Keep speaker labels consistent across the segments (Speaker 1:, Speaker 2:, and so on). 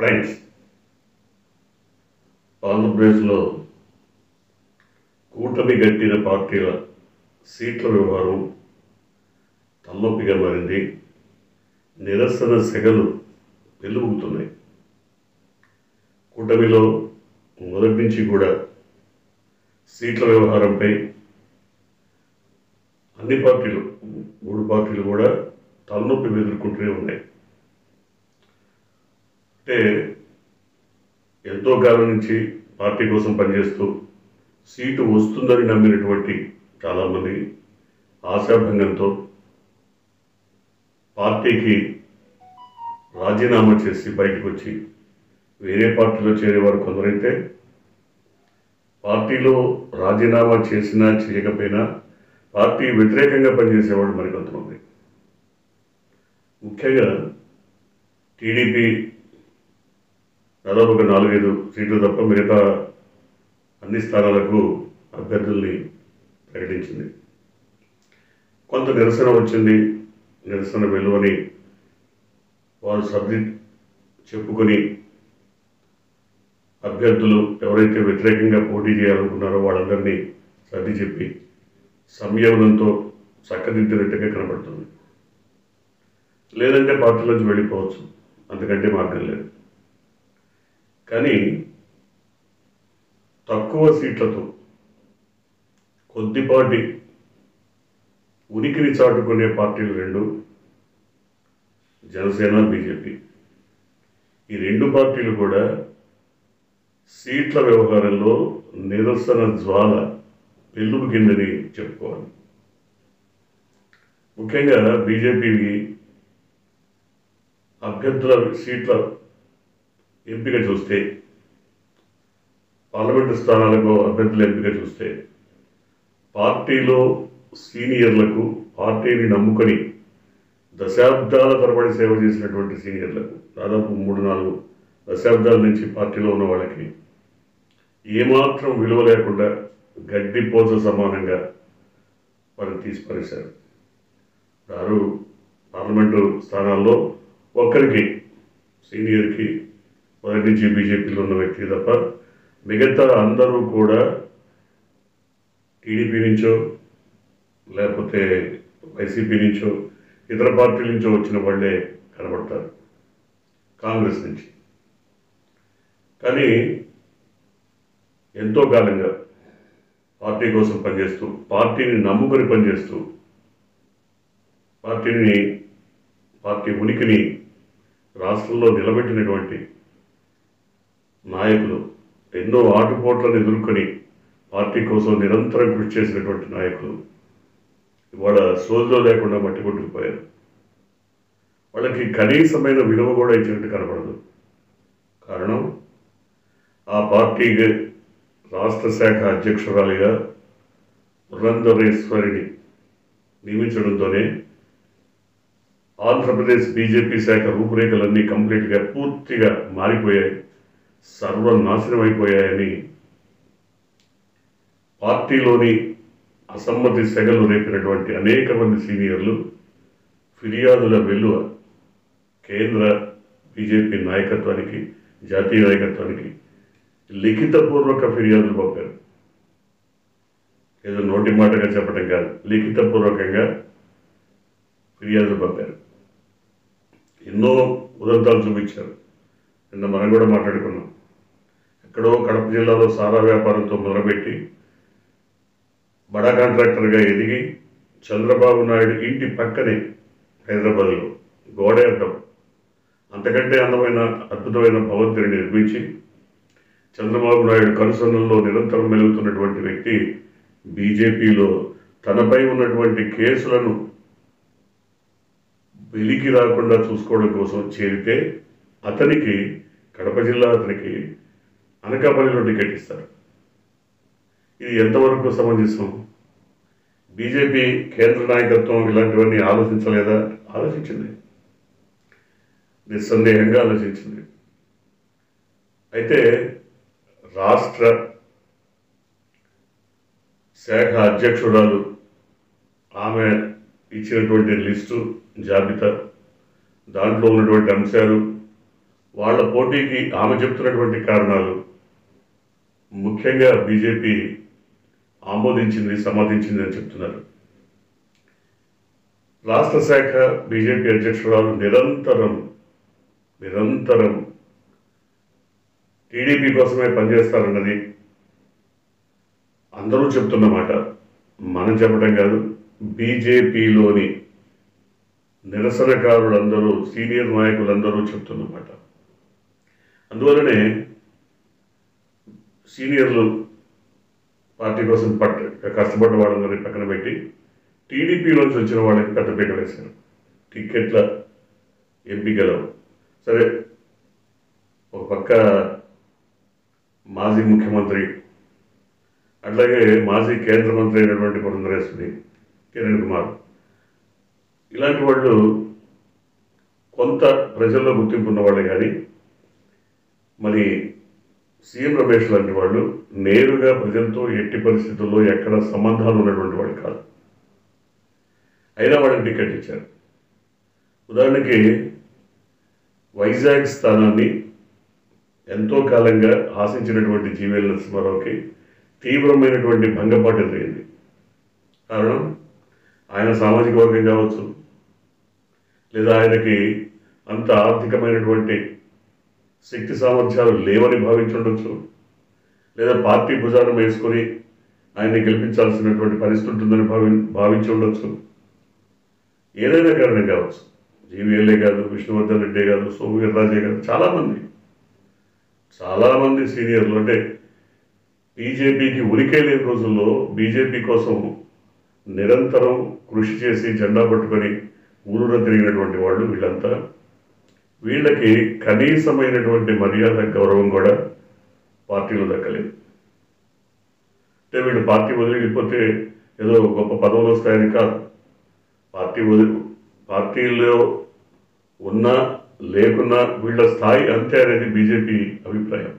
Speaker 1: Friends, ఆంధ్రప్రదేశ్లో కూటమి గట్టిన పార్టీల సీట్ల వ్యవహారం తలనొప్పిగా మారింది. నిరసన సెగలు వెలువడుతున్నాయి. కూటమిలో మొదటి నుంచి కూడా సీట్ల వ్యవహారంపై అన్ని పార్టీలు, మూడు పార్టీలు కూడా తలనొప్పి ఎదుర్కొంటూనే ఉన్నాయి. అంటే ఎంతో కాలం నుంచి పార్టీ కోసం పనిచేస్తూ సీటు వస్తుందని నమ్మినటువంటి చాలామంది ఆశాభంగంతో పార్టీకి రాజీనామా చేసి బయటకు వచ్చి వేరే పార్టీలో చేరేవారు కొందరైతే, పార్టీలో రాజీనామా చేసినా చేయకపోయినా పార్టీ వ్యతిరేకంగా పనిచేసేవాడు మరికొంతమంది. ముఖ్యంగా టీడీపీ దాదాపు ఒక 4-5 సీట్లు తప్ప మిగతా అన్ని స్థానాలకు అభ్యర్థుల్ని ప్రకటించింది. కొంత నిరసన వచ్చింది. నిరసన వెలువని వారు సర్ది చెప్పుకొని అభ్యర్థులు ఎవరైతే వ్యతిరేకంగా పోటీ చేయాలనుకున్నారో వాళ్ళందరినీ సర్ది చెప్పి సంయమనంతో చక్కదిద్దినట్టుగా కనబడుతుంది. లేదంటే పార్టీలోంచి వెళ్ళిపోవచ్చు, అంతకంటే మార్గం లేదు. కానీ తక్కువ సీట్లతో కొద్దిపాటి ఉనికిని చాటుకునే పార్టీలు రెండు, జనసేన, బీజేపీ. ఈ రెండు పార్టీలు కూడా సీట్ల వ్యవహారంలో నిరసన జ్వాల పెళ్ళుకిందని చెప్పుకోవాలి. ముఖ్యంగా బీజేపీకి అభ్యర్థుల సీట్ల ఎంపిక చూస్తే, పార్లమెంటు స్థానాలకు అభ్యర్థుల ఎంపిక చూస్తే, పార్టీలో సీనియర్లకు, పార్టీని నమ్ముకొని దశాబ్దాల తరబడి సేవ చేసినటువంటి సీనియర్లకు, దాదాపు 3-4 దశాబ్దాల నుంచి పార్టీలో ఉన్న వాళ్ళకి ఏమాత్రం విలువ లేకుండా గడ్డిపోచ సమానంగా వారిని తీసిపారేశారు. 6 పార్లమెంటు స్థానాల్లో ఒక్కరికి, సీనియర్కి, మొదటి నుంచి బీజేపీలో ఉన్న వ్యక్తి తప్ప మిగతా అందరూ కూడా టీడీపీ నుంచో లేకపోతే వైసీపీ నుంచో ఇతర పార్టీల నుంచో వచ్చిన వాళ్ళే కనబడతారు, కాంగ్రెస్ నుంచి. కానీ ఎంతో కాలంగా పార్టీ కోసం పనిచేస్తూ, పార్టీని నమ్ముకొని పనిచేస్తూ, పార్టీ ఉనికిని రాష్ట్రంలో నిలబెట్టినటువంటి నాయకులు, ఎన్నో ఆటుపోట్లను ఎదుర్కొని పార్టీ కోసం నిరంతరం కృషి చేసినటువంటి నాయకులు ఇవాళ సోజులో లేకుండా మట్టి కొట్టుకుపోయారు. వాళ్ళకి కనీసమైన విలువ కూడా ఇచ్చినట్టు కనపడదు. కారణం, ఆ పార్టీకి రాష్ట్ర శాఖ అధ్యక్షురాలిగా పురంధరేశ్వరిని నియమించడంతోనే ఆంధ్రప్రదేశ్ బీజేపీ శాఖ రూపురేఖలన్నీ కంప్లీట్గా పూర్తిగా మారిపోయాయి, సర్వనాశనం అయిపోయాయని పార్టీలోని అసమ్మతి సెగలు రేపినటువంటి అనేక మంది సీనియర్లు ఫిర్యాదుల వెల్లువ కేంద్ర బీజేపీ నాయకత్వానికి, జాతీయ నాయకత్వానికి లిఖితపూర్వక ఫిర్యాదులు పంపారు. ఏదో నోటి మాటగా చెప్పడం కాదు, లిఖితపూర్వకంగా ఫిర్యాదులు పంపారు. ఎన్నో ఉదంతాలు చూపించారు. నిన్న మనం కూడా మాట్లాడుకున్నాం. ఎక్కడో కడప జిల్లాలో సారా వ్యాపారంతో మొదలుపెట్టి బడా కాంట్రాక్టర్గా ఎదిగి చంద్రబాబు నాయుడు ఇంటి పక్కనే హైదరాబాద్లో గోడే అడ్డం, అంతకంటే అద్భుతమైన భవంతిని నిర్మించి చంద్రబాబు నాయుడు కనుసన్నల్లో నిరంతరం మెలుగుతున్నటువంటి వ్యక్తి బీజేపీలో తనపై ఉన్నటువంటి కేసులను వెలికి రాకుండా చూసుకోవడం కోసం చేరితే అతనికి, కడప జిల్లా అతనికి అనకాపల్లిలో టికెట్ ఇస్తారు. ఇది ఎంతవరకు సమంజసం? బీజేపీ కేంద్ర నాయకత్వం ఇలాంటివన్నీ ఆలోచించలేదా? ఆలోచించింది, నిస్సందేహంగా ఆలోచించింది. అయితే రాష్ట్ర శాఖ అధ్యక్షురాలు ఆమె ఇచ్చినటువంటి లిస్టు, జాబితా, దాంట్లో ఉన్నటువంటి అంశాలు వాళ్ళ పోటీకి ఆమె చెప్తున్నటువంటి కారణాలు ముఖ్యంగా బీజేపీ ఆమోదించింది, సమ్మతించింది అని చెప్తున్నారు. రాష్ట్ర శాఖ బీజేపీ అధ్యక్షురాలు నిరంతరం టీడీపీ కోసమే పనిచేస్తారన్నది అందరూ చెప్తున్నమాట. మనం చెప్పడం కాదు, బీజేపీలోని నిరసనకారులందరూ, సీనియర్ నాయకులందరూ చెప్తున్నమాట. అందువల్లనే సీనియర్లు పార్టీ కోసం కష్టపడ్డ వాళ్ళందరినీ పక్కన పెట్టి టీడీపీలోంచి వచ్చిన వాళ్ళకి పెద్దపీట వేశారు. టిక్కెట్ల ఎంపికలో సరే, ఒక పక్క మాజీ ముఖ్యమంత్రి, అట్లాగే మాజీ కేంద్ర మంత్రి అయినటువంటి పురంధరేశ్వరి, కిరణ్ కుమార్, ఇలాంటి వాళ్ళు కొంత ప్రజల్లో గుర్తింపు ఉన్నవాళ్ళే. కానీ మరి సీఎం రమేష్ లాంటి వాళ్ళు నేరుగా ప్రజలతో ఎట్టి పరిస్థితుల్లో ఎక్కడ సంబంధాలు ఉన్నటువంటి వాళ్ళు కాదు. అయినా వాళ్ళకి టికెట్ ఇచ్చారు. ఉదాహరణకి వైజాగ్ స్థానాన్ని ఎంతో కాలంగా ఆశించినటువంటి జీవీఎల్ నరసింహారావుకి తీవ్రమైనటువంటి భంగపాటు ఎదురైంది. కారణం ఆయన సామాజిక వర్గం కావచ్చు, లేదా ఆయనకి అంత ఆర్థికమైనటువంటి శక్తి సామర్థ్యాలు లేవని భావించుండొచ్చు, లేదా పార్టీ భుజాన వేసుకొని ఆయన్ని గెలిపించాల్సినటువంటి పరిస్థితి ఉంటుందని భావించి ఉండొచ్చు. ఏదైనా కారణం కావచ్చు. జీవీఎల్ఏ కాదు, విష్ణువర్ధన్ రెడ్డే కాదు, సోము వీర్రాజే కాదు, చాలామంది సీనియర్లు, అంటే బీజేపీకి ఉనికే లేని రోజుల్లో బీజేపీ కోసం నిరంతరం కృషి చేసి జెండా పట్టుకొని ఊరూర తిరిగినటువంటి వాళ్ళు వీళ్ళంతా. వీళ్ళకి కనీసమైనటువంటి మర్యాద, గౌరవం కూడా పార్టీలో దక్కలేదు. అంటే వీళ్ళు పార్టీ వదిలిపోతే ఏదో గొప్ప పదవులు వస్తాయని కాదు. పార్టీలో ఉన్నా లేకున్నా వీళ్ళ స్థాయి అంతే అనేది బీజేపీ అభిప్రాయం.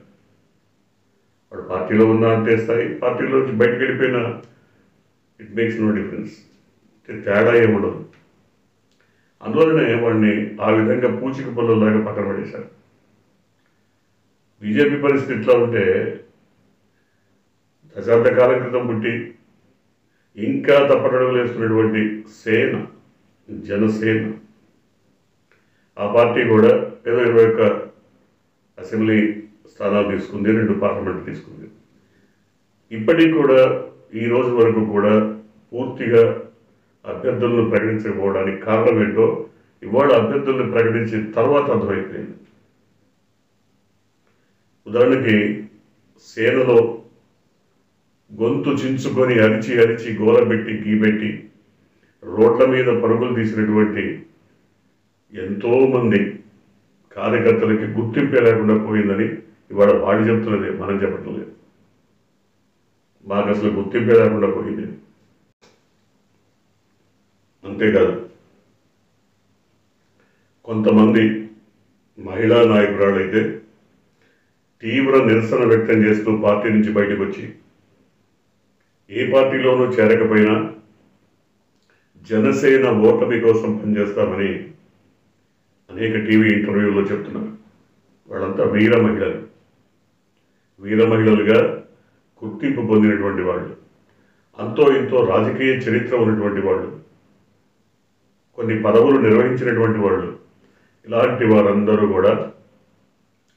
Speaker 1: వాడు పార్టీలో ఉన్నా అంతే స్థాయి, పార్టీలో నుంచి బయటకు వెళ్ళిపోయినా ఇట్ మేక్స్ నో డిఫరెన్స్, తేడా ఏముండదు. అందువల్లనే వాడిని ఆ విధంగా పూచిక పొల్లలాగా పక్కన పడేశారు. బీజేపీ పరిస్థితి ఇట్లా ఉంటే దశాబ్ద కాలం క్రితం పుట్టి ఇంకా తప్పటడుగులు వేస్తున్నటువంటి సేన, జనసేన, ఆ పార్టీ కూడా ఏదో 21 అసెంబ్లీ స్థానాలు తీసుకుంది, 2 పార్లమెంట్ తీసుకుంది. ఇప్పటికి కూడా ఈ రోజు వరకు కూడా పూర్తిగా అభ్యర్థులను ప్రకటించకపోవడానికి కారణం ఏంటో ఇవాళ అభ్యర్థులను ప్రకటించిన తర్వాత అర్థమైపోయింది. ఉదాహరణకి సేనలో గొంతు చించుకొని అరిచి గోలబెట్టి గీబెట్టి రోడ్ల మీద పరుగులు తీసినటువంటి ఎంతోమంది కార్యకర్తలకి గుర్తింపే లేకుండా పోయిందని ఇవాళ వాళ్ళు చెప్తున్నదే, మనం చెప్పటం లేదు. మాకు అసలు గుర్తింపే లేకుండా పోయింది. అంతేకాదు, కొంతమంది మహిళా నాయకురాళ్ళైతే తీవ్ర నిరసన వ్యక్తం చేస్తూ పార్టీ నుంచి బయటకు వచ్చి ఏ పార్టీలోనూ చేరకపోయినా జనసేన ఓటమి కోసం పనిచేస్తామని అనేక టీవీ ఇంటర్వ్యూల్లో చెప్తున్నారు. వాళ్ళంతా వీర మహిళలుగా గుర్తింపు పొందినటువంటి వాళ్ళు, అంతో ఇంతో రాజకీయ చరిత్ర ఉన్నటువంటి వాళ్ళు, కొన్ని పదవులు నిర్వహించినటువంటి వాళ్ళు. ఇలాంటి వారందరూ కూడా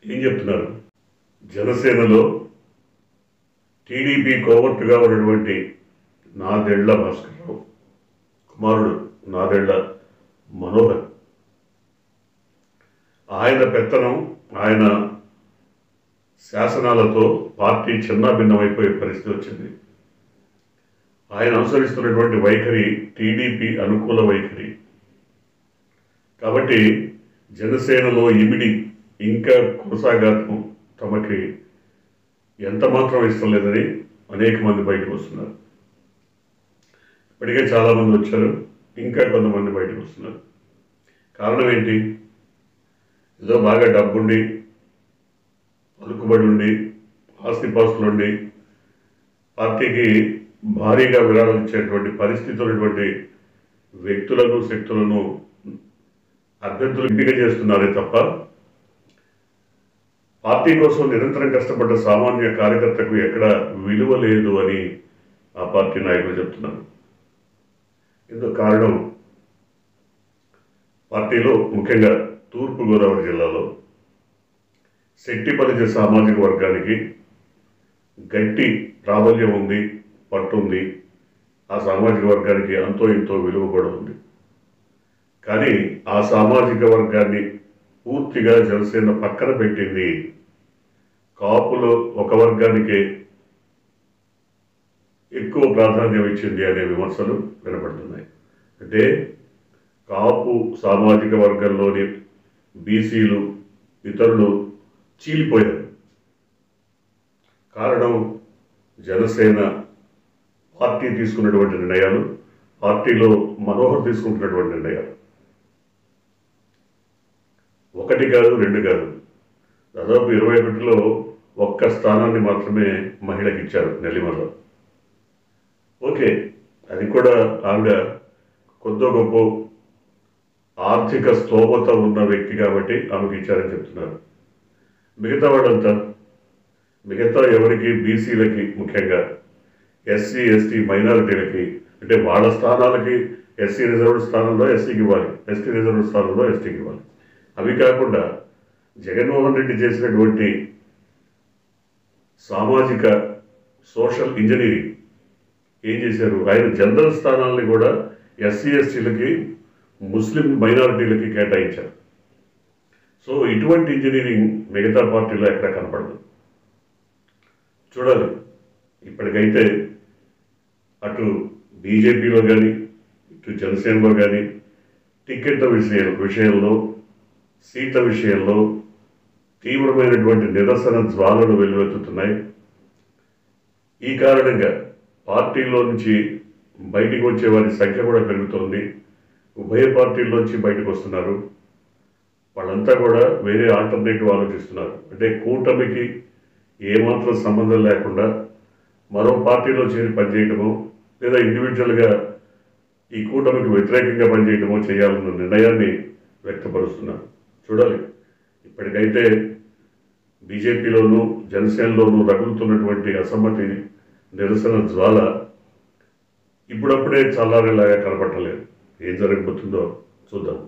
Speaker 1: ఏం చెప్తున్నారు? జనసేనలో టీడీపీ కోవర్టుగా ఉన్నటువంటి నాదెళ్ల భాస్కర్రావు కుమారుడు నాదెళ్ల మనోహర్, ఆయన పెత్తనం, ఆయన శాసనాలతో పార్టీ చిన్నాభిన్నమైపోయే పరిస్థితి వచ్చింది. ఆయన అనుసరిస్తున్నటువంటి వైఖరి టీడీపీ అనుకూల వైఖరి. కాబట్టి జనసేనలో ఇమిడి ఇంకా కొనసాగాటం తమకి ఎంత మాత్రం ఇష్టం లేదని అనేక మంది బయటకు వస్తున్నారు. ఇప్పటికే చాలామంది వచ్చారు, ఇంకా కొంతమంది బయటకు వస్తున్నారు. కారణం ఏంటి? ఏదో బాగా డబ్బుండి, పలుకుబడి ఉండి, ఆస్తిపాస్తులుండి పార్టీకి భారీగా విరాళాలు ఇచ్చేటువంటి పరిస్థితి ఉన్నటువంటి వ్యక్తులను, శక్తులను అభ్యర్థులు ఎంపిక చేస్తున్నారే తప్ప పార్టీ కోసం నిరంతరం కష్టపడ్డ సామాన్య కార్యకర్తకు ఎక్కడ విలువ లేదు అని ఆ పార్టీ నాయకులు చెప్తున్నారు. ఇందుకు కారణం పార్టీలో ముఖ్యంగా తూర్పుగోదావరి జిల్లాలో శెట్టిపల్లి సామాజిక వర్గానికి గట్టి ప్రాబల్యం ఉంది, పట్టుంది. ఆ సామాజిక వర్గానికి అంతో ఇంతో విలువ కూడా ఉంది. కానీ ఆ సామాజిక వర్గాన్ని పూర్తిగా జనసేన పక్కన పెట్టింది. కాపులో ఒక వర్గానికే ఎక్కువ ప్రాధాన్యం ఇచ్చింది అనే విమర్శలు వినపడుతున్నాయి. అంటే కాపు సామాజిక వర్గంలోని బీసీలు ఇతరులు చీలిపోయారు. కారణం జనసేన పార్టీ తీసుకున్నటువంటి నిర్ణయాలు, పార్టీలో మనోహర్ తీసుకుంటున్నటువంటి నిర్ణయాలు. ఒకటి కాదు, రెండు కాదు, దాదాపు 21లో ఒక్క స్థానాన్ని మాత్రమే మహిళకి ఇచ్చారు నెల్లిమర్లో. ఓకే, అది కూడా ఆవిడ కొద్దో గొప్ప ఆర్థిక స్తోమత ఉన్న వ్యక్తి కాబట్టి ఆమెకి ఇచ్చారని చెప్తున్నారు. మిగతా వాళ్ళంతా, మిగతా ఎవరికి, బీసీలకి, ముఖ్యంగా ఎస్సీ ఎస్టీ మైనారిటీలకి, అంటే వాళ్ళ స్థానాలకి ఎస్సీ రిజర్వ్డ్ స్థానంలో ఎస్సీకి ఇవ్వాలి, ఎస్టీ రిజర్వ్డ్ స్థానంలో ఎస్టీకి ఇవ్వాలి. అవి కాకుండా జగన్మోహన్ రెడ్డి చేసినటువంటి సామాజిక సోషల్ ఇంజనీరింగ్ ఏం చేశారు, ఆయన జనరల్ స్థానాలని కూడా ఎస్సీ ఎస్టీలకి, ముస్లిం మైనారిటీలకి కేటాయించారు. సో ఇటువంటి ఇంజనీరింగ్ మిగతా పార్టీలో ఎక్కడ కనపడదు. చూడాలి. ఇప్పటికైతే అటు బీజేపీలో కానీ ఇటు జనసేనలో కానీ టికెట్ల విషయంలో సీట్ల విషయంలో తీవ్రమైనటువంటి నిరసన జ్వాలలు వెల్లువెత్తుతున్నాయి. ఈ కారణంగా పార్టీలో నుంచి బయటికి వచ్చే వారి సంఖ్య కూడా పెరుగుతోంది. ఉభయ పార్టీల్లోంచి బయటకు వస్తున్నారు. వాళ్ళంతా కూడా వేరే ఆల్టర్నేటివ్ ఆలోచిస్తున్నారు. అంటే కూటమికి ఏమాత్రం సంబంధం లేకుండా మరో పార్టీలో చేరి పనిచేయటమో, లేదా ఇండివిజువల్గా ఈ కూటమికి వ్యతిరేకంగా పనిచేయటమో చేయాలన్న నిర్ణయాన్ని వ్యక్తపరుస్తున్నారు. చూడాలి. ఇప్పటికైతే బీజేపీలోనూ జనసేనలోనూ రగులుతున్నటువంటి అసమ్మతి నిరసన జ్వాల ఇప్పుడప్పుడే చల్లారేలాగా కనపడలేదు. ఏం జరగబోతుందో చూద్దాం.